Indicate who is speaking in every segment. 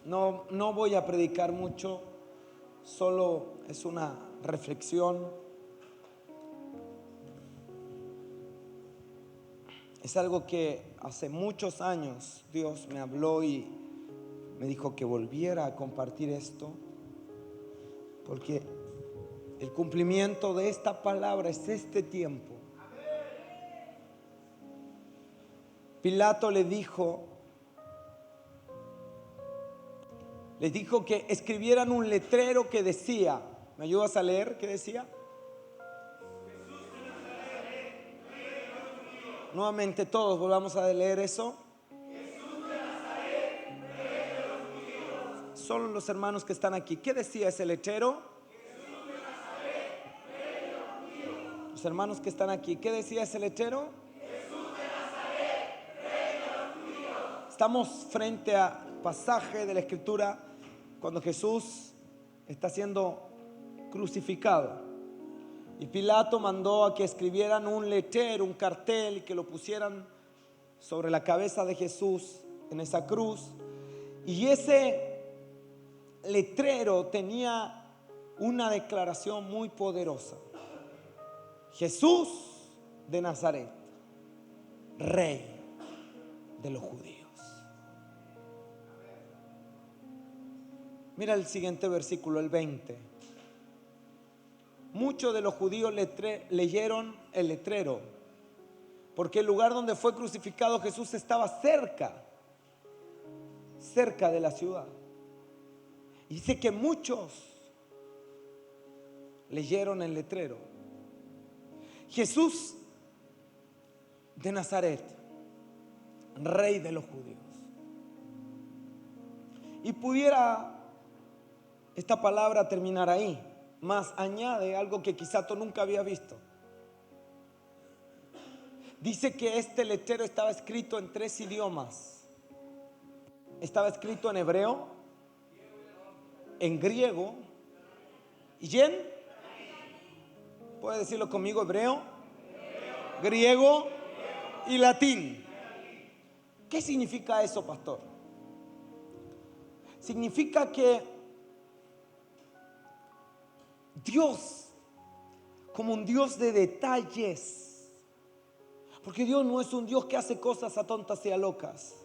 Speaker 1: No voy a predicar mucho, solo es una reflexión. Es algo que hace muchos años Dios me habló y me dijo que volviera a compartir esto, porque el cumplimiento de esta palabra es este tiempo. Pilato les dijo que escribieran un letrero que decía, ¿me ayudas a leer? ¿Qué decía? Nuevamente todos volvamos a leer eso. Solo los hermanos que están aquí. ¿Qué decía ese letrero? Los hermanos que están aquí. ¿Qué decía ese letrero? Estamos frente a pasaje de la Escritura cuando Jesús está siendo crucificado. Y Pilato mandó a que escribieran un letrero, un cartel, y que lo pusieran sobre la cabeza de Jesús en esa cruz. Y ese letrero tenía una declaración muy poderosa: Jesús de Nazaret, Rey de los judíos. Mira el siguiente versículo, el 20. Muchos de los judíos leyeron el letrero, porque el lugar donde fue crucificado Jesús estaba cerca de la ciudad. Y dice que muchos leyeron el letrero: Jesús de Nazaret, Rey de los judíos. Y pudiera esta palabra terminar ahí, mas añade algo que quizá tú nunca había visto. Dice que este letrero estaba escrito en 3 idiomas. Estaba escrito en hebreo, en griego y en, ¿puede decirlo conmigo? Hebreo, griego y latín. ¿Qué significa eso, pastor? Significa que Dios, como un Dios de detalles, porque Dios no es un Dios que hace cosas a tontas y a locas.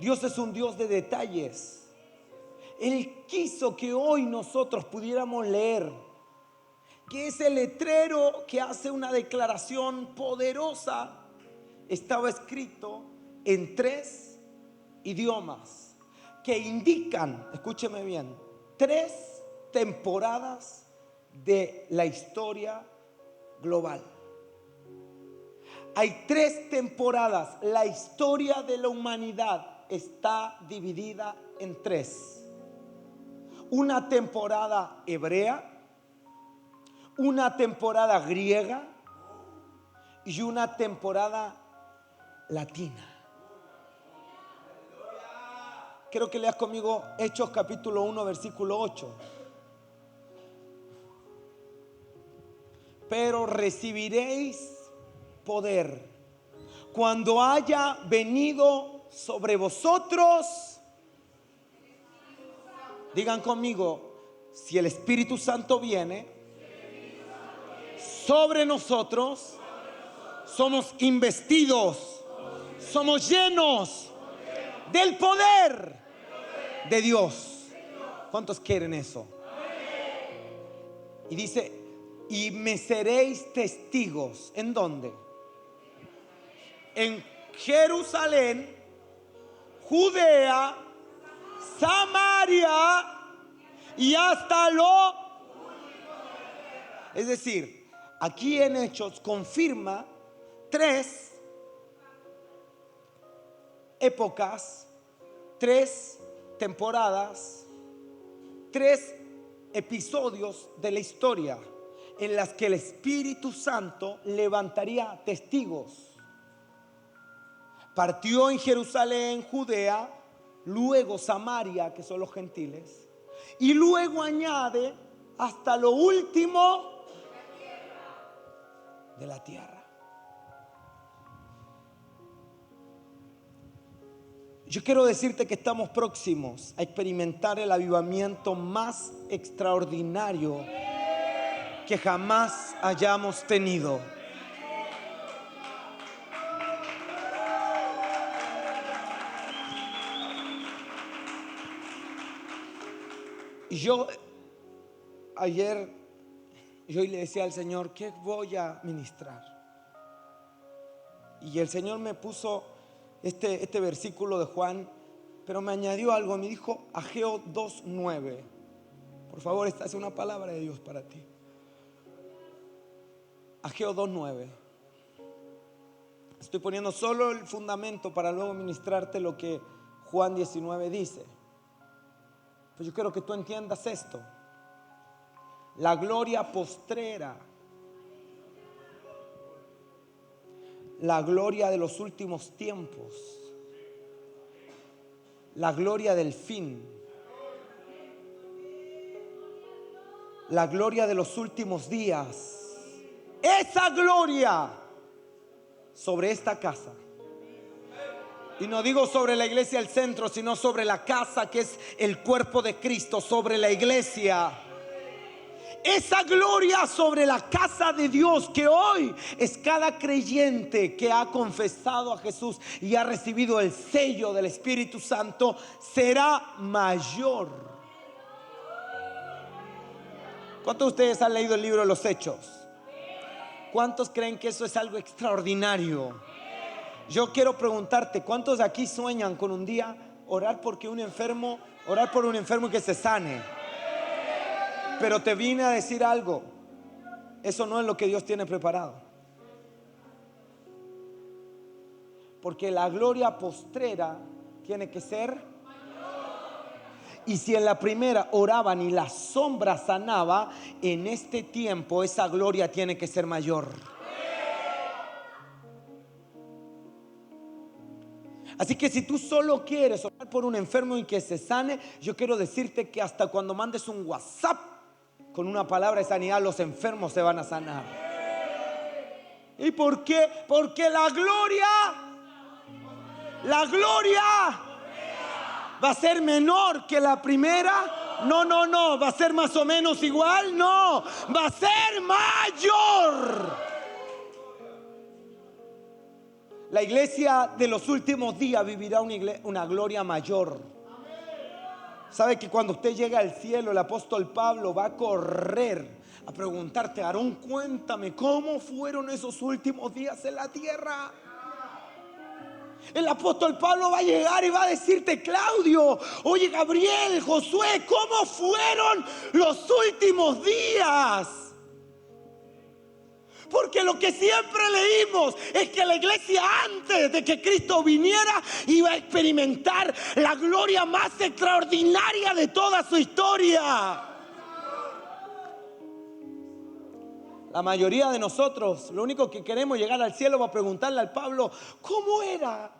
Speaker 1: Dios es un Dios de detalles. Él quiso que hoy nosotros pudiéramos leer que ese letrero que hace una declaración poderosa estaba escrito en 3 idiomas que indican, escúcheme bien, 3 temporadas de la historia global. Hay 3 temporadas. La historia de la humanidad está dividida en 3. Una temporada hebrea, una temporada griega y una temporada latina. Quiero que leas conmigo Hechos capítulo 1 versículo 8. Pero recibiréis poder cuando haya venido sobre vosotros. Digan conmigo: si el Espíritu Santo viene sobre nosotros, somos investidos, somos llenos del poder de Dios. ¿Cuántos quieren eso? Y dice: y me seréis testigos. ¿En dónde? En Jerusalén, Judea, Samaria y hasta lo... Es decir, aquí en Hechos confirma 3 épocas, 3 temporadas, 3 episodios de la historia en las que el Espíritu Santo levantaría testigos. Partió en Jerusalén, Judea, luego Samaria, que son los gentiles, y luego añade hasta lo último de la tierra. Yo quiero decirte que estamos próximos a experimentar el avivamiento más extraordinario que jamás hayamos tenido. Y yo ayer le decía al Señor, ¿qué voy a ministrar? Y el Señor me puso este versículo de Juan, pero me añadió algo, me dijo Ageo 2:9. Por favor, esta es una palabra de Dios para ti. Ageo 2:9. Estoy poniendo solo el fundamento para luego ministrarte lo que Juan 19 dice. Pues yo quiero que tú entiendas esto. La gloria postrera, la gloria de los últimos tiempos, la gloria del fin, la gloria de los últimos días, esa gloria sobre esta casa. Y no digo sobre la iglesia del centro, sino sobre la casa que es el cuerpo de Cristo, sobre la iglesia. Esa gloria sobre la casa de Dios, que hoy es cada creyente que ha confesado a Jesús y ha recibido el sello del Espíritu Santo, será mayor. ¿Cuántos de ustedes han leído el libro de los Hechos? ¿Cuántos creen que eso es algo extraordinario? Yo quiero preguntarte, ¿cuántos de aquí sueñan con un día orar por un enfermo y que se sane? Pero te vine a decir algo, eso no es lo que Dios tiene preparado. Porque la gloria postrera tiene que ser. Y si en la primera oraban y la sombra sanaba, en este tiempo esa gloria tiene que ser mayor. Así que si tú solo quieres orar por un enfermo y que se sane, yo quiero decirte que hasta cuando mandes un WhatsApp con una palabra de sanidad, los enfermos se van a sanar. ¿Y por qué? Porque la gloria va a ser menor que la primera. No, va a ser más o menos igual. No, va a ser mayor. La iglesia de los últimos días vivirá una gloria mayor. ¿Sabe que cuando usted llega al cielo, el apóstol Pablo va a correr a preguntarte, Aarón, cuéntame, ¿cómo fueron esos últimos días en la tierra? El apóstol Pablo va a llegar y va a decirte, Claudio, oye, Gabriel, Josué, ¿cómo fueron los últimos días? Porque lo que siempre leímos es que la iglesia antes de que Cristo viniera iba a experimentar la gloria más extraordinaria de toda su historia. La mayoría de nosotros, lo único que queremos llegar al cielo va a preguntarle al Pablo, ¿cómo era?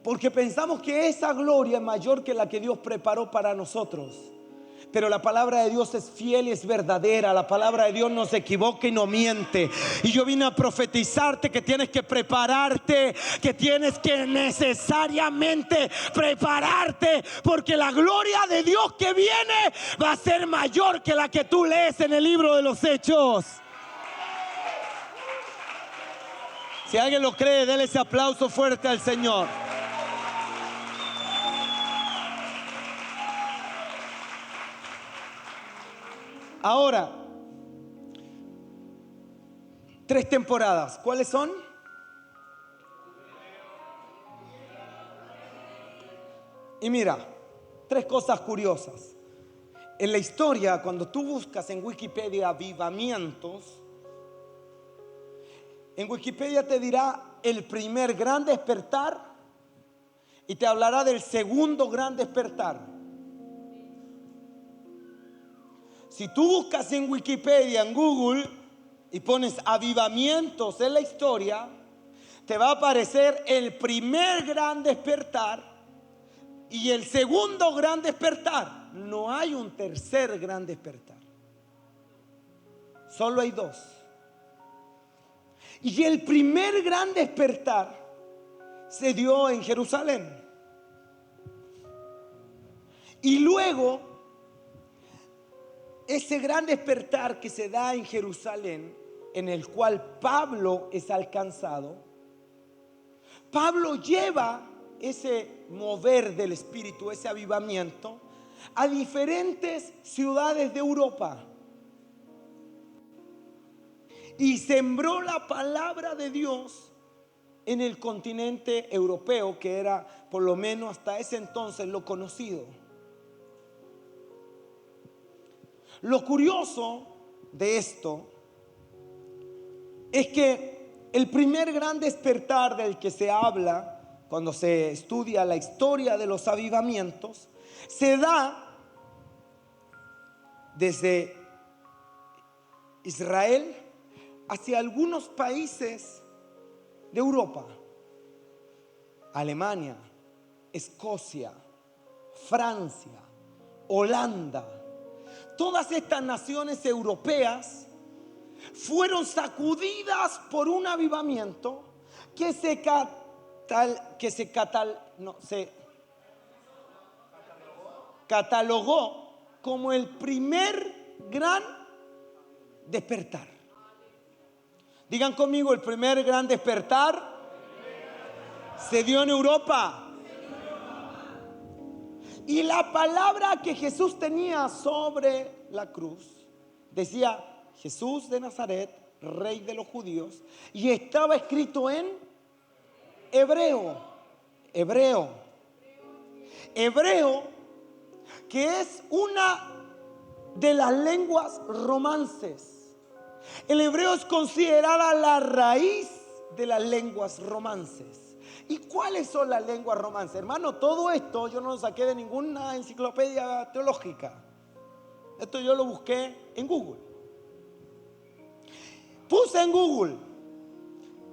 Speaker 1: Porque pensamos que esa gloria es mayor que la que Dios preparó para nosotros. Pero la palabra de Dios es fiel y es verdadera. La palabra de Dios no se equivoca y no miente. Y yo vine a profetizarte que tienes que prepararte, que tienes que necesariamente prepararte, porque la gloria de Dios que viene va a ser mayor que la que tú lees en el libro de los Hechos. Si alguien lo cree, déle ese aplauso fuerte al Señor. Ahora, 3 temporadas. ¿Cuáles son? Y mira, 3 cosas curiosas. En la historia, cuando tú buscas en Wikipedia avivamientos, en Wikipedia te dirá el primer gran despertar y te hablará del segundo gran despertar. Si tú buscas en Wikipedia, en Google, y pones avivamientos en la historia, te va a aparecer el primer gran despertar y el segundo gran despertar. No hay un tercer gran despertar. Solo hay 2. Y el primer gran despertar se dio en Jerusalén. Y luego, ese gran despertar que se da en Jerusalén, en el cual Pablo es alcanzado, Pablo lleva ese mover del Espíritu, ese avivamiento, a diferentes ciudades de Europa. Y sembró la palabra de Dios en el continente europeo, que era por lo menos hasta ese entonces lo conocido. Lo curioso de esto es que el primer gran despertar del que se habla cuando se estudia la historia de los avivamientos se da desde Israel hacia algunos países de Europa: Alemania, Escocia, Francia, Holanda. Todas estas naciones europeas fueron sacudidas por un avivamiento que se catalogó como el primer gran despertar. Digan conmigo: el primer gran despertar se dio en Europa. Y la palabra que Jesús tenía sobre la cruz decía: Jesús de Nazaret, Rey de los judíos. Y estaba escrito en hebreo. Hebreo, que es una de las lenguas romances. El hebreo es considerada la raíz de las lenguas romances. ¿Y cuáles son las lenguas romances? Hermano, todo esto yo no lo saqué de ninguna enciclopedia teológica. Esto yo lo busqué en Google. Puse en Google: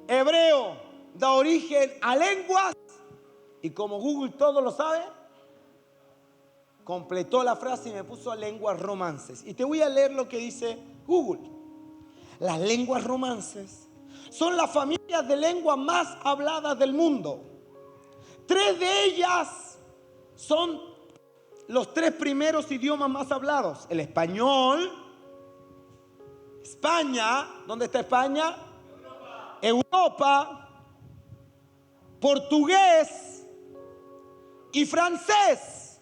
Speaker 1: hebreo da origen a lenguas. Y como Google todo lo sabe, completó la frase y me puso lenguas romances. Y te voy a leer lo que dice Google. Las lenguas romances son las familias de lenguas más habladas del mundo. 3 de ellas son los 3 primeros idiomas más hablados: el español, España. ¿Dónde está España? Europa, portugués y francés.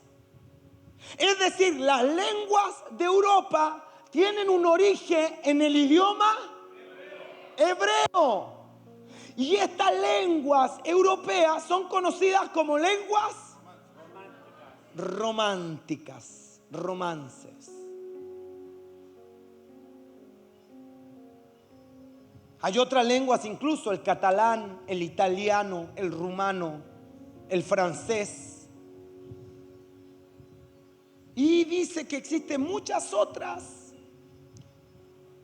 Speaker 1: Es decir, las lenguas de Europa tienen un origen en el idioma hebreo. Y estas lenguas europeas son conocidas como lenguas románticas, romances. Hay otras lenguas, incluso el catalán, el italiano, el rumano, el francés. Y dice que existen muchas otras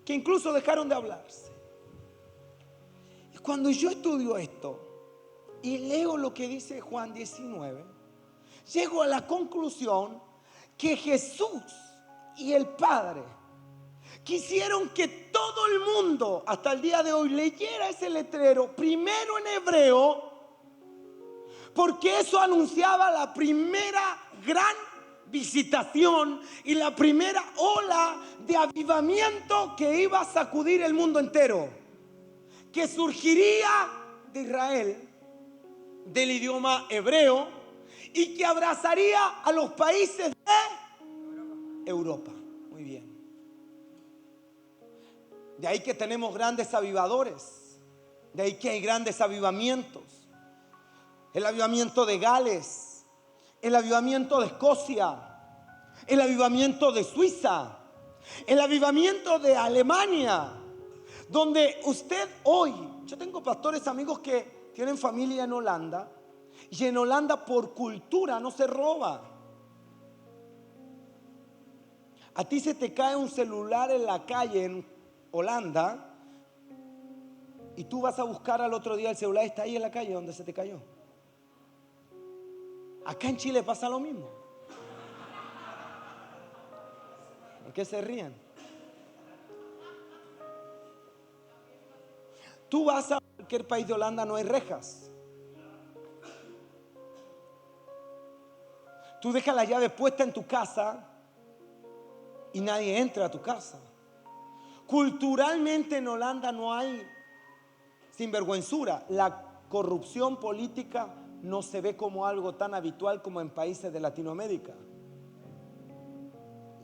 Speaker 1: que incluso dejaron de hablarse. Y cuando yo estudio esto y leo lo que dice Juan 19, llego a la conclusión que Jesús y el Padre quisieron que todo el mundo hasta el día de hoy leyera ese letrero primero en hebreo, porque eso anunciaba la primera gran visitación y la primera ola de avivamiento que iba a sacudir el mundo entero, que surgiría de Israel, del idioma hebreo, y que abrazaría a los países de Europa. Muy bien. De ahí que tenemos grandes avivadores, de ahí que hay grandes avivamientos. El avivamiento de Gales, el avivamiento de Escocia, el avivamiento de Suiza, el avivamiento de Alemania, donde usted hoy, yo tengo pastores amigos que tienen familia en Holanda, y en Holanda por cultura no se roba. A ti se te cae un celular en la calle en Holanda y tú vas a buscar al otro día el celular, está ahí en la calle donde se te cayó. Acá en Chile pasa lo mismo. ¿Por qué se ríen? Tú vas a cualquier país de Holanda, no hay rejas. Tú dejas la llave puesta en tu casa y nadie entra a tu casa. Culturalmente en Holanda no hay sinvergüenzura. La corrupción política no se ve como algo tan habitual como en países de Latinoamérica.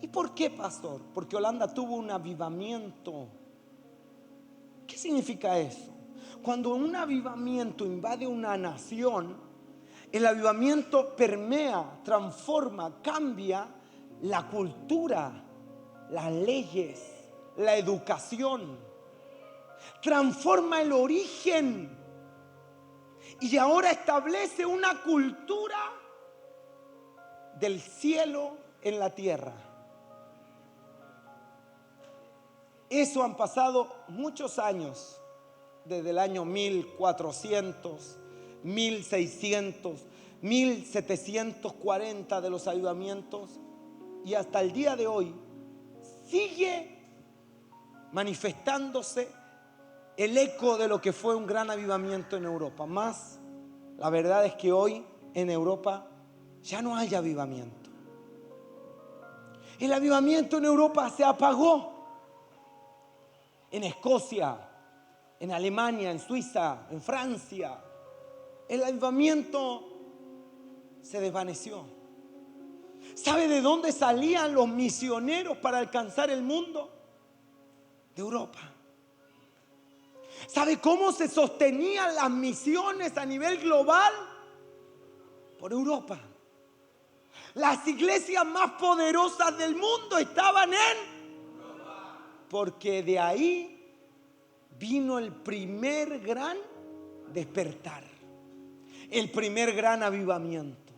Speaker 1: ¿Y por qué, pastor? Porque Holanda tuvo un avivamiento. ¿Qué significa eso? Cuando un avivamiento invade una nación, el avivamiento permea, transforma, cambia la cultura, las leyes, la educación. Transforma el origen y ahora establece una cultura del cielo en la tierra. Eso han pasado muchos años, desde el año 1400, 1600, 1740 de los avivamientos, y hasta el día de hoy sigue manifestándose el eco de lo que fue un gran avivamiento en Europa. Más, la verdad es que hoy en Europa ya no hay avivamiento. El avivamiento en Europa se apagó. En Escocia, en Alemania, en Suiza, en Francia, el avivamiento se desvaneció. ¿Sabe de dónde salían los misioneros para alcanzar el mundo? De Europa. ¿Sabe cómo se sostenían las misiones a nivel global? Por Europa. Las iglesias más poderosas del mundo estaban en Europa, porque de ahí vino el primer gran despertar, el primer gran avivamiento.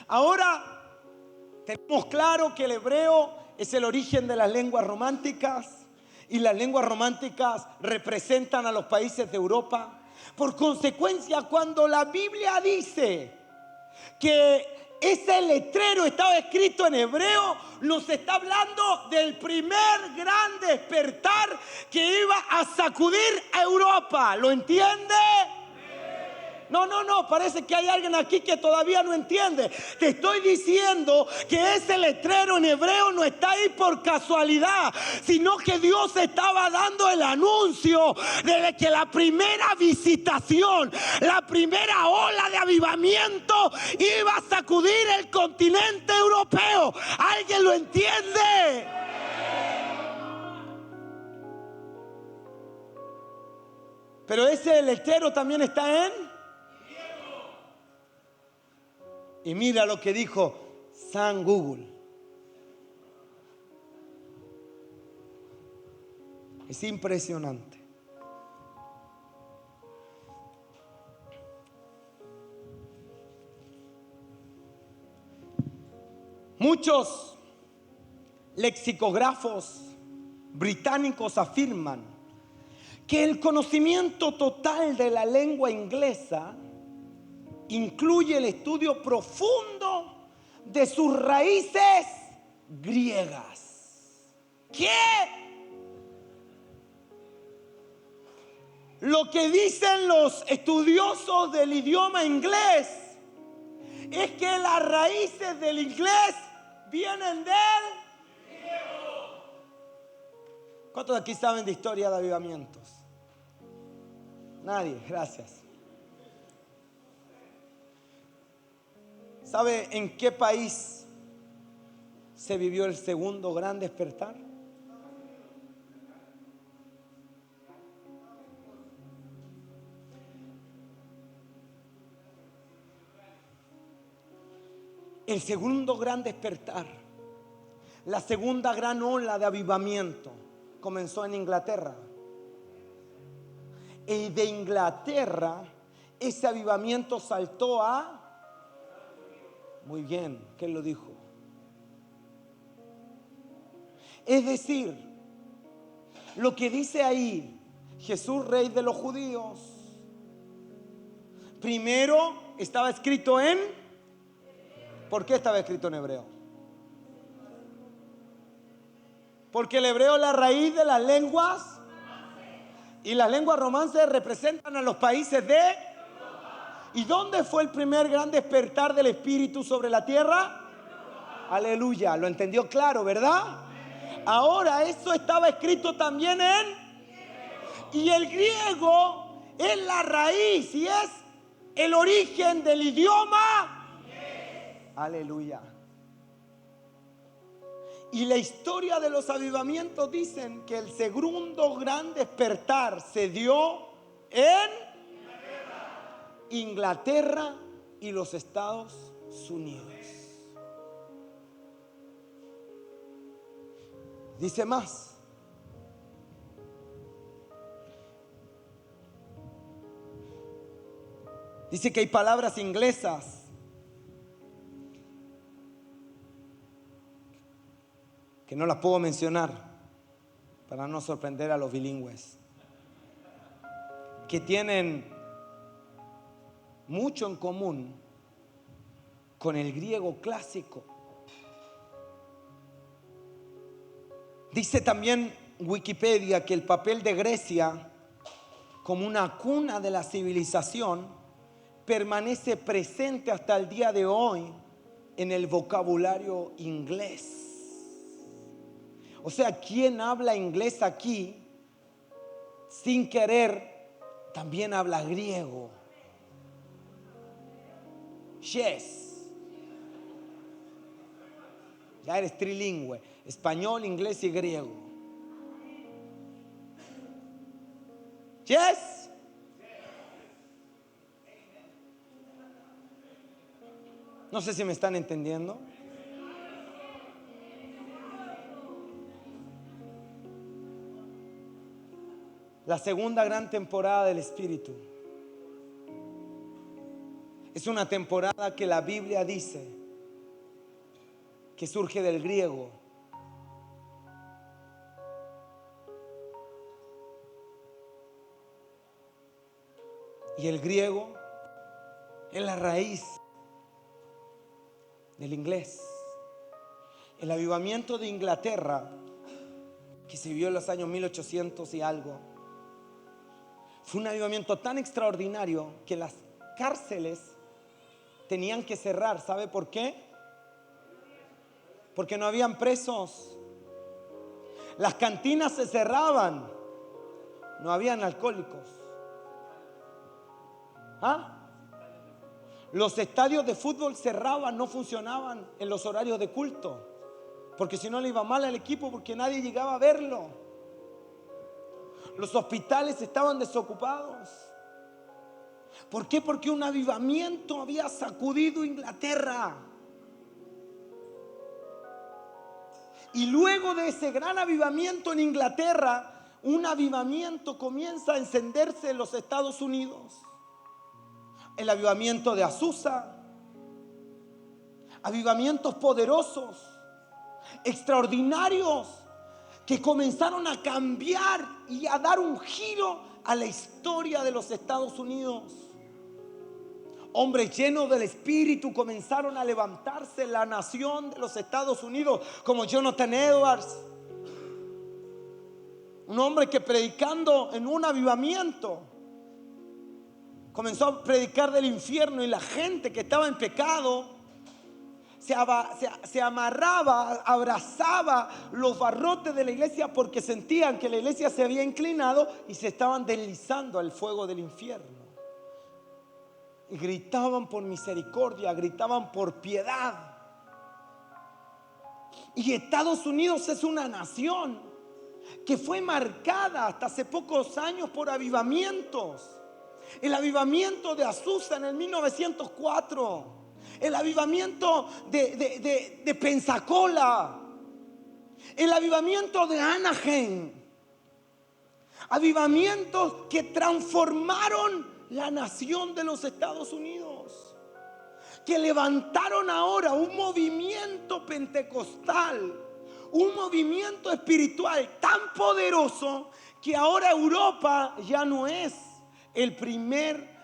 Speaker 1: Ahora tenemos claro que el hebreo es el origen de las lenguas románticas, y las lenguas románticas representan a los países de Europa. Por consecuencia, cuando la Biblia dice que ese letrero estaba escrito en hebreo, nos está hablando del primer gran despertar que iba a sacudir a Europa. ¿Lo entiende? No, parece que hay alguien aquí que todavía no entiende. Te estoy diciendo que ese letrero en hebreo no está ahí por casualidad, sino que Dios estaba dando el anuncio de que la primera visitación, la primera ola de avivamiento iba a sacudir el continente europeo. ¿Alguien lo entiende? Pero ese letrero también está en... Y mira lo que dijo San Google. Es impresionante. Muchos lexicógrafos británicos afirman que el conocimiento total de la lengua inglesa incluye el estudio profundo de sus raíces griegas. ¿Qué? Lo que dicen los estudiosos del idioma inglés es que las raíces del inglés vienen del griego. ¿Cuántos de aquí saben de historia de avivamientos? Nadie, gracias. ¿Sabe en qué país se vivió el segundo gran despertar? El segundo gran despertar, la segunda gran ola de avivamiento comenzó en Inglaterra. Y de Inglaterra ese avivamiento saltó a... Muy bien, ¿quién lo dijo? Es decir, lo que dice ahí, Jesús, rey de los judíos, primero estaba escrito en... ¿Por qué estaba escrito en hebreo? Porque el hebreo es la raíz de las lenguas. Y las lenguas romances representan a los países de... ¿Y dónde fue el primer gran despertar del Espíritu sobre la tierra? Aleluya, lo entendió claro, ¿verdad? Ahora eso estaba escrito también en... Y el griego es la raíz y es el origen del idioma. Aleluya. Y la historia de los avivamientos dicen que el segundo gran despertar se dio en Inglaterra y los Estados Unidos. Dice más. Dice que hay palabras inglesas que no las puedo mencionar para no sorprender a los bilingües, que tienen mucho en común con el griego clásico. Dice también Wikipedia que el papel de Grecia como una cuna de la civilización permanece presente hasta el día de hoy en el vocabulario inglés. O sea, quien habla inglés aquí, sin querer, también habla griego. Yes. Ya eres trilingüe, español, inglés y griego. Yes. No sé si me están entendiendo. La segunda gran temporada del Espíritu es una temporada que la Biblia dice que surge del griego. Y el griego es la raíz del inglés. El avivamiento de Inglaterra, que se vivió en los años 1800 y algo, fue un avivamiento tan extraordinario que las cárceles tenían que cerrar. ¿Sabe por qué? Porque no habían presos. Las cantinas se cerraban. No habían alcohólicos. ¿Ah? Los estadios de fútbol cerraban, no funcionaban en los horarios de culto, porque si no le iba mal al equipo, porque nadie llegaba a verlo. Los hospitales estaban desocupados. ¿Por qué? Porque un avivamiento había sacudido Inglaterra. Y luego de ese gran avivamiento en Inglaterra, un avivamiento comienza a encenderse en los Estados Unidos. El avivamiento de Azusa. Avivamientos poderosos, extraordinarios, que comenzaron a cambiar y a dar un giro a la historia de los Estados Unidos. Hombres llenos del Espíritu comenzaron a levantarse en la nación de los Estados Unidos, como Jonathan Edwards, un hombre que predicando en un avivamiento comenzó a predicar del infierno, y la gente que estaba en pecado se amarraba, abrazaba los barrotes de la iglesia, porque sentían que la iglesia se había inclinado y se estaban deslizando al fuego del infierno. Y gritaban por misericordia, gritaban por piedad. Y Estados Unidos es una nación que fue marcada hasta hace pocos años por avivamientos. El avivamiento de Azusa en el 1904. El avivamiento de Pensacola. El avivamiento de Anaheim. Avivamientos que transformaron la nación de los Estados Unidos, que levantaron ahora un movimiento pentecostal, un movimiento espiritual tan poderoso que ahora Europa ya no es el primer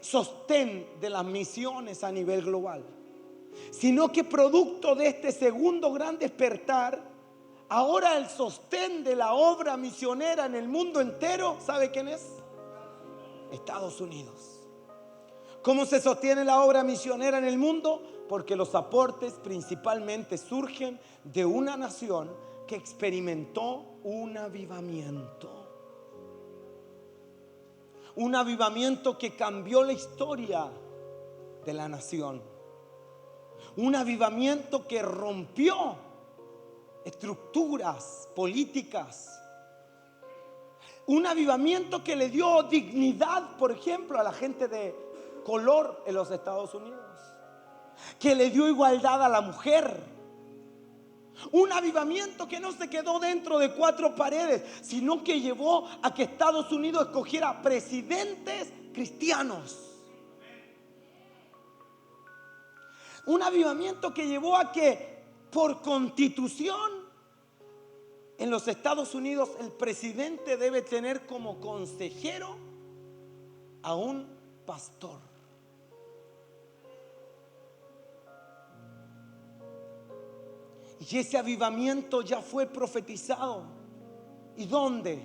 Speaker 1: sostén de las misiones a nivel global, sino que producto de este segundo gran despertar, Ahora el sostén de la obra misionera en el mundo entero, ¿sabe quién es? Estados Unidos. ¿Cómo se sostiene la obra misionera en el mundo? Porque los aportes principalmente surgen de una nación que experimentó un avivamiento. Un avivamiento que cambió la historia de la nación. Un avivamiento que rompió estructuras políticas. Un avivamiento que le dio dignidad, por ejemplo, a la gente de color en los Estados Unidos. Que le dio igualdad a la mujer. Un avivamiento que no se quedó dentro de cuatro paredes, sino que llevó a que Estados Unidos escogiera presidentes cristianos. Un avivamiento que llevó a que por constitución en los Estados Unidos el presidente debe tener como consejero a un pastor. Y ese avivamiento ya fue profetizado. ¿Y dónde?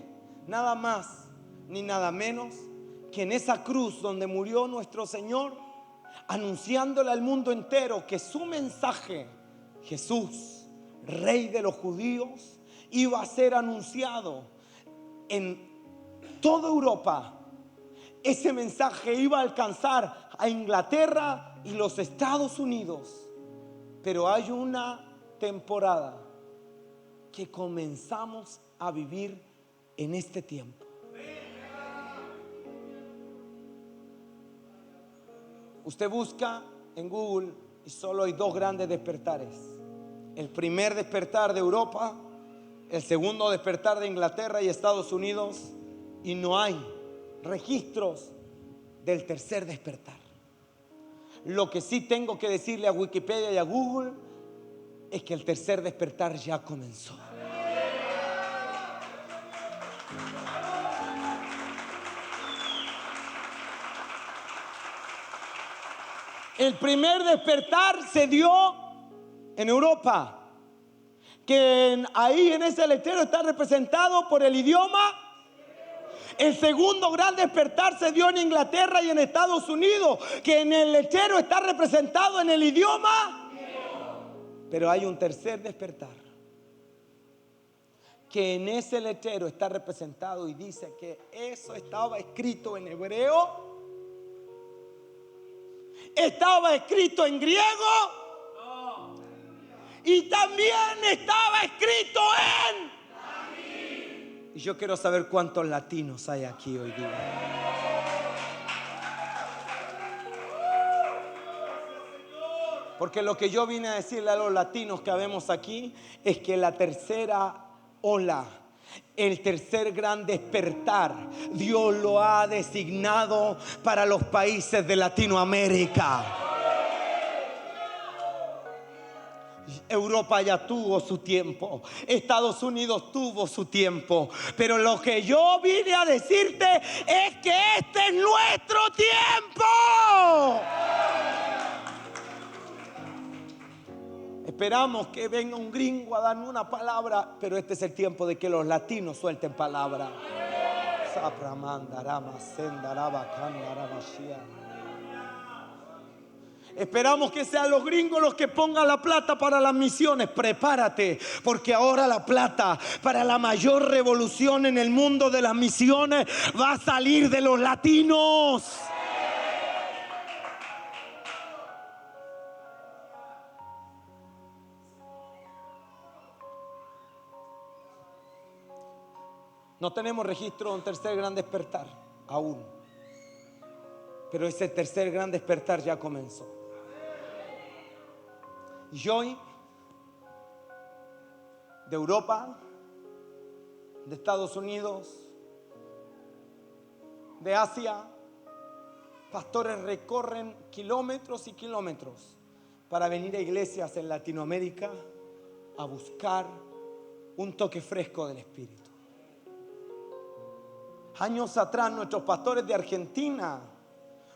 Speaker 1: Nada más ni nada menos que en esa cruz donde murió nuestro Señor, anunciándole al mundo entero que su mensaje, Jesús, Rey de los judíos, iba a ser anunciado en toda Europa. Ese mensaje iba a alcanzar a Inglaterra y los Estados Unidos. Pero hay una temporada que comenzamos a vivir en este tiempo. Usted busca en Google y solo hay dos grandes despertares. El primer despertar de Europa, el segundo despertar de Inglaterra y Estados Unidos, y no hay registros del tercer despertar. Lo que sí tengo que decirle a Wikipedia y a Google es que el tercer despertar ya comenzó. El primer despertar se dio en Europa, que ahí en ese letrero está representado por el idioma. El segundo gran despertar se dio en Inglaterra y en Estados Unidos, que en el letrero está representado en el idioma. Pero hay un tercer despertar, que en ese letrero está representado y dice que eso estaba escrito en hebreo, estaba escrito en griego y también estaba escrito en... Y yo quiero saber cuántos latinos hay aquí hoy día. Porque lo que yo vine a decirle a los latinos que habemos aquí es que la tercera ola, el tercer gran despertar, Dios lo ha designado para los países de Latinoamérica. Europa ya tuvo su tiempo, Estados Unidos tuvo su tiempo, pero lo que yo vine a decirte es que este es nuestro tiempo. Esperamos que venga un gringo a darnos una palabra, pero este es el tiempo de que los latinos suelten palabra. Esperamos que sean los gringos los que pongan la plata para las misiones. Prepárate, porque ahora la plata para la mayor revolución en el mundo de las misiones va a salir de los latinos. No tenemos registro de un tercer gran despertar aún, pero ese tercer gran despertar ya comenzó. Y hoy, de Europa, de Estados Unidos, de Asia, pastores recorren kilómetros y kilómetros para venir a iglesias en Latinoamérica a buscar un toque fresco del Espíritu. Años atrás nuestros pastores de Argentina,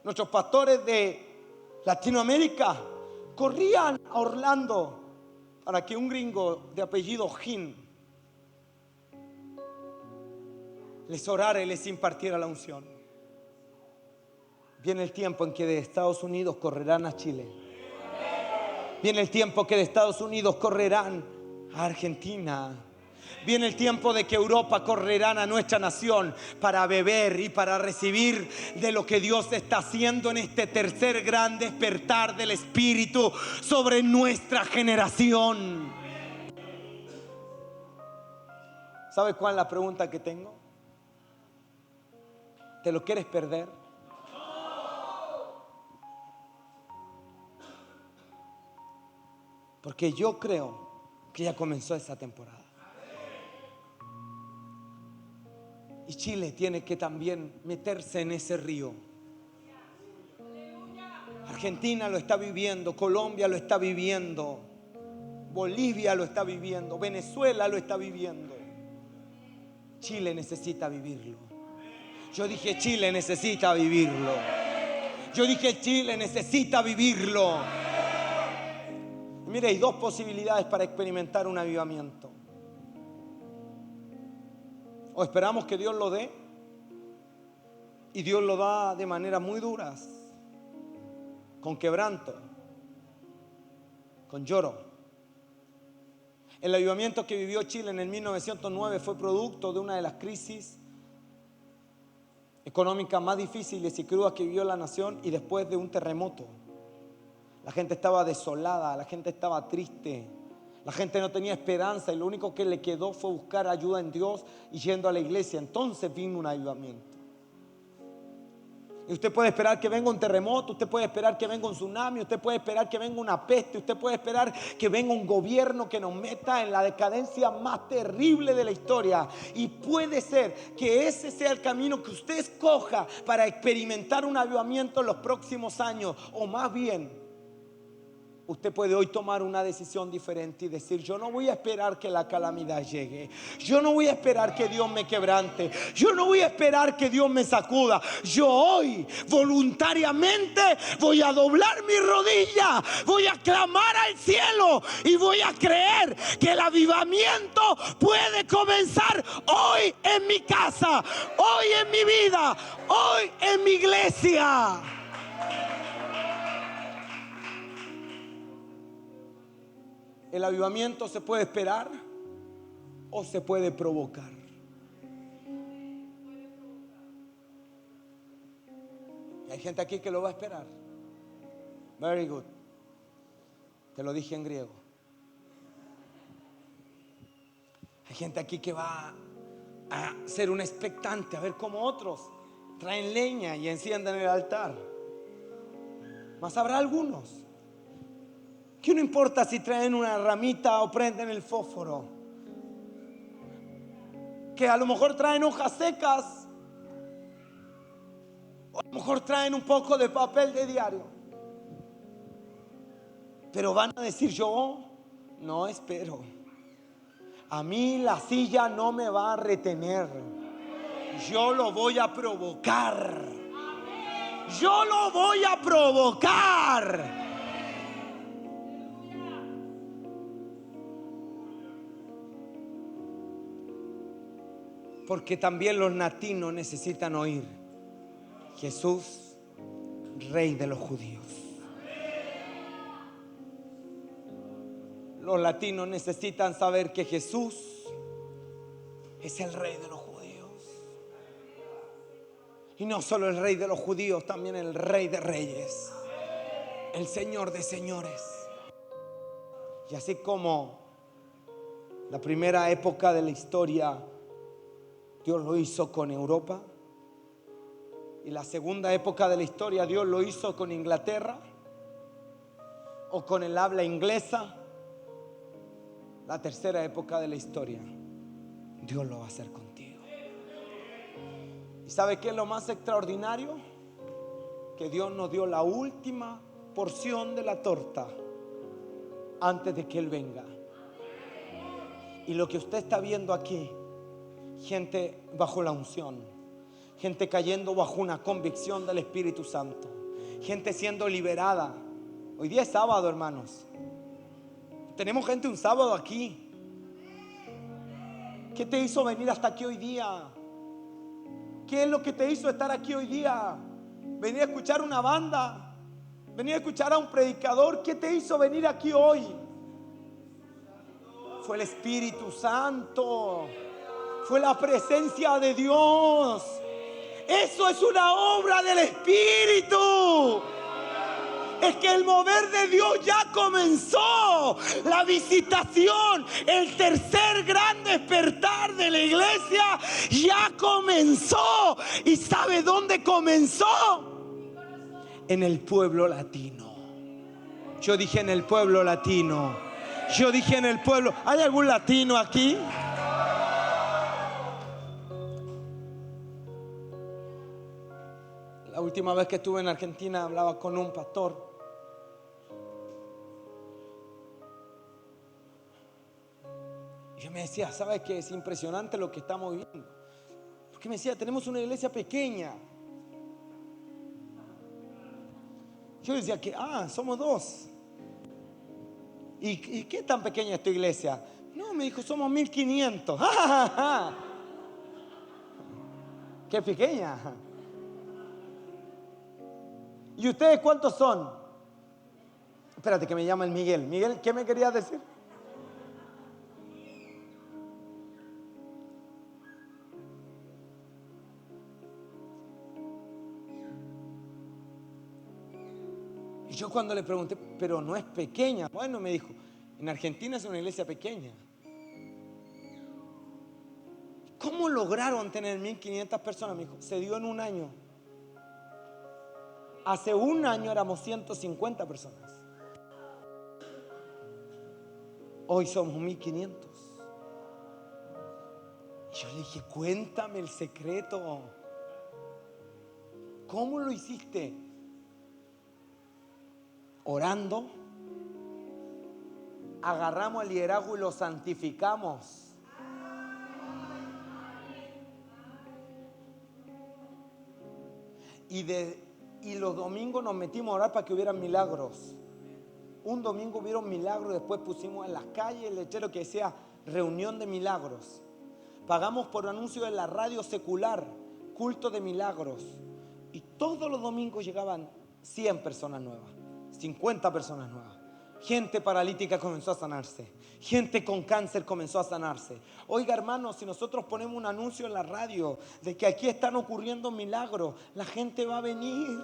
Speaker 1: nuestros pastores de Latinoamérica corrían a Orlando para que un gringo de apellido Gin les orara y les impartiera la unción. Viene el tiempo en que de Estados Unidos correrán a Chile. Viene el tiempo que de Estados Unidos correrán a Argentina. Viene el tiempo de que Europa correrán a nuestra nación para beber y para recibir de lo que Dios está haciendo en este tercer gran despertar del Espíritu sobre nuestra generación. ¿Sabes cuál es la pregunta que tengo? ¿Te lo quieres perder? Porque yo creo que ya comenzó esa temporada. Y Chile tiene que también meterse en ese río. Argentina lo está viviendo, Colombia lo está viviendo, Bolivia lo está viviendo, Venezuela lo está viviendo. Chile necesita vivirlo. Yo dije, Chile necesita vivirlo. Yo dije, Chile necesita vivirlo. Mire, hay dos posibilidades para experimentar un avivamiento. O esperamos que Dios lo dé, y Dios lo da de maneras muy duras, con quebranto, con lloro. El avivamiento que vivió Chile en el 1909 fue producto de una de las crisis económicas más difíciles y crudas que vivió la nación, y después de un terremoto. La gente estaba desolada, la gente estaba triste, la gente no tenía esperanza, y lo único que le quedó fue buscar ayuda en Dios y yendo a la iglesia. Entonces vino un avivamiento. Y usted puede esperar que venga un terremoto, usted puede esperar que venga un tsunami, usted puede esperar que venga una peste, usted puede esperar que venga un gobierno que nos meta en la decadencia más terrible de la historia. Y puede ser que ese sea el camino que usted escoja para experimentar un avivamiento en los próximos años. O más bien, usted puede hoy tomar una decisión diferente y decir: yo no voy a esperar que la calamidad llegue, yo no voy a esperar que Dios me quebrante, yo no voy a esperar que Dios me sacuda. Yo hoy voluntariamente voy a doblar mi rodilla, voy a clamar al cielo y voy a creer que el avivamiento puede comenzar hoy en mi casa, hoy en mi vida, hoy en mi iglesia. El avivamiento se puede esperar o se puede provocar. Y hay gente aquí que lo va a esperar. Very good. Te lo dije en griego. Hay gente aquí que va a ser un expectante, a ver cómo otros traen leña y encienden el altar. Mas habrá algunos que no importa si traen una ramita o prenden el fósforo, que a lo mejor traen hojas secas, o a lo mejor traen un poco de papel de diario, pero van a decir: yo no espero, a mí la silla no me va a retener, yo lo voy a provocar, yo lo voy a provocar. Porque también los latinos necesitan oír: Jesús, Rey de los judíos. Los latinos necesitan saber que Jesús es el Rey de los judíos. Y no solo el Rey de los judíos, también el Rey de reyes, el Señor de señores. Y así como la primera época de la historia Dios lo hizo con Europa, y la segunda época de la historia Dios lo hizo con Inglaterra o con el habla inglesa, la tercera época de la historia Dios lo va a hacer contigo. ¿Y sabe qué es lo más extraordinario? Que Dios nos dio la última porción de la torta antes de que Él venga. Y lo que usted está viendo aquí, gente bajo la unción, gente cayendo bajo una convicción del Espíritu Santo, gente siendo liberada. Hoy día es sábado, hermanos. Tenemos gente un sábado aquí. ¿Qué te hizo venir hasta aquí hoy día? ¿Qué es lo que te hizo estar aquí hoy día? Venir a escuchar una banda, venir a escuchar a un predicador. ¿Qué te hizo venir aquí hoy? Fue el Espíritu Santo, fue la presencia de Dios. Eso es una obra del Espíritu. Es que el mover de Dios ya comenzó. La visitación, el tercer gran despertar de la iglesia ya comenzó. ¿Y sabe dónde comenzó? En el pueblo latino. Yo dije en el pueblo latino. Yo dije en el pueblo. ¿Hay algún latino aquí? La última vez que estuve en Argentina hablaba con un pastor. Y yo me decía, ¿sabes qué? Es impresionante lo que estamos viviendo. Porque me decía, tenemos una iglesia pequeña. Yo decía que, somos 2. ¿Y qué tan pequeña es tu iglesia? No, me dijo, somos 1500. ¡Qué pequeña! ¿Y ustedes cuántos son? Espérate que me llama el Miguel. Miguel, ¿qué me querías decir? Y yo cuando le pregunté, pero no es pequeña. Bueno, me dijo, en Argentina es una iglesia pequeña. ¿Cómo lograron tener 1500 personas? Me dijo, se dio en un año. Hace un año éramos 150 personas. Hoy somos 1500. Y yo le dije, cuéntame el secreto. ¿Cómo lo hiciste? Orando. Agarramos el liderazgo y lo santificamos. Y los domingos nos metimos a orar para que hubieran milagros. Un domingo hubieron milagros. Después pusimos en las calles el lechero que decía reunión de milagros. Pagamos por anuncio de la radio secular, culto de milagros. Y todos los domingos llegaban 100 personas nuevas, 50 personas nuevas. Gente paralítica comenzó a sanarse. Gente con cáncer comenzó a sanarse. Oiga, hermanos, si nosotros ponemos un anuncio en la radio de que aquí están ocurriendo milagros, la gente va a venir.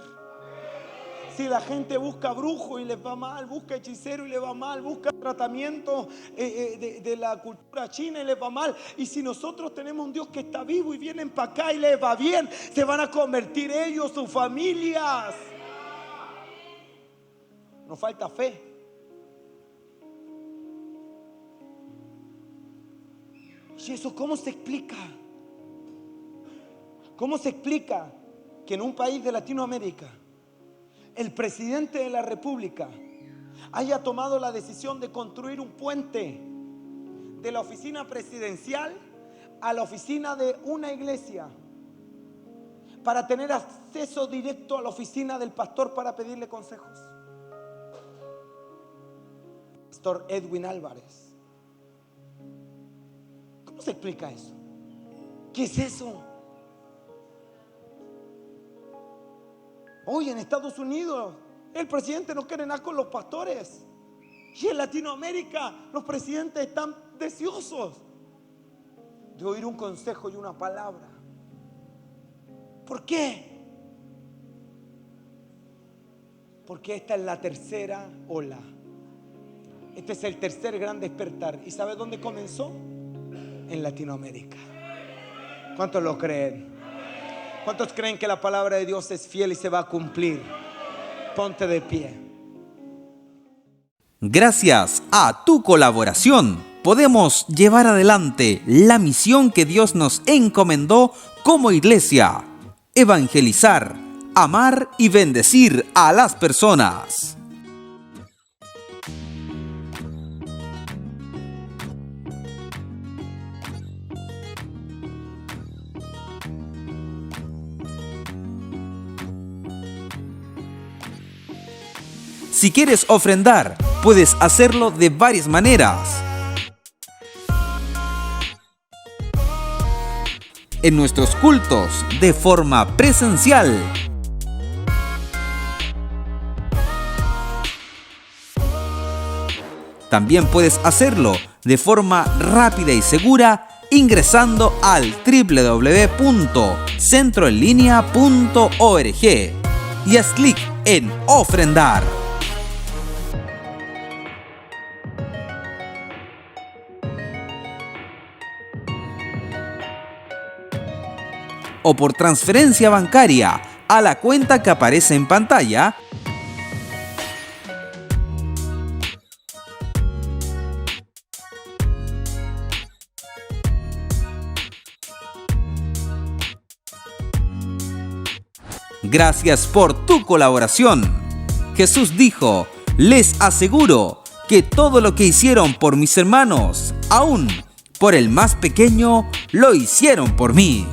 Speaker 1: Si la gente busca brujo y les va mal, busca hechicero y les va mal, busca tratamiento de la cultura china y les va mal. Y si nosotros tenemos un Dios que está vivo y vienen para acá y les va bien, se van a convertir ellos, sus familias. Nos falta fe. ¿Y eso cómo se explica? ¿Cómo se explica que en un país de Latinoamérica el presidente de la República haya tomado la decisión de construir un puente de la oficina presidencial a la oficina de una iglesia para tener acceso directo a la oficina del pastor para pedirle consejos? Pastor Edwin Álvarez. ¿Cómo se explica eso? ¿Qué es eso? Hoy en Estados Unidos el presidente no quiere nada con los pastores. Y en Latinoamérica los presidentes están deseosos de oír un consejo y una palabra. ¿Por qué? Porque esta es la tercera ola. Este es el tercer gran despertar. ¿Y sabe dónde comenzó? En Latinoamérica. ¿Cuántos lo creen? ¿Cuántos creen que la palabra de Dios es fiel y se va a cumplir? Ponte de pie.
Speaker 2: Gracias a tu colaboración, podemos llevar adelante la misión que Dios nos encomendó como iglesia: evangelizar, amar y bendecir a las personas. Si quieres ofrendar, puedes hacerlo de varias maneras. en nuestros cultos de forma presencial. También puedes hacerlo de forma rápida y segura ingresando al www.centroenlinea.org y haz clic en ofrendar. O por transferencia bancaria a la cuenta que aparece en pantalla. Gracias por tu colaboración. Jesús dijo: les aseguro que todo lo que hicieron por mis hermanos, aún por el más pequeño, lo hicieron por mí.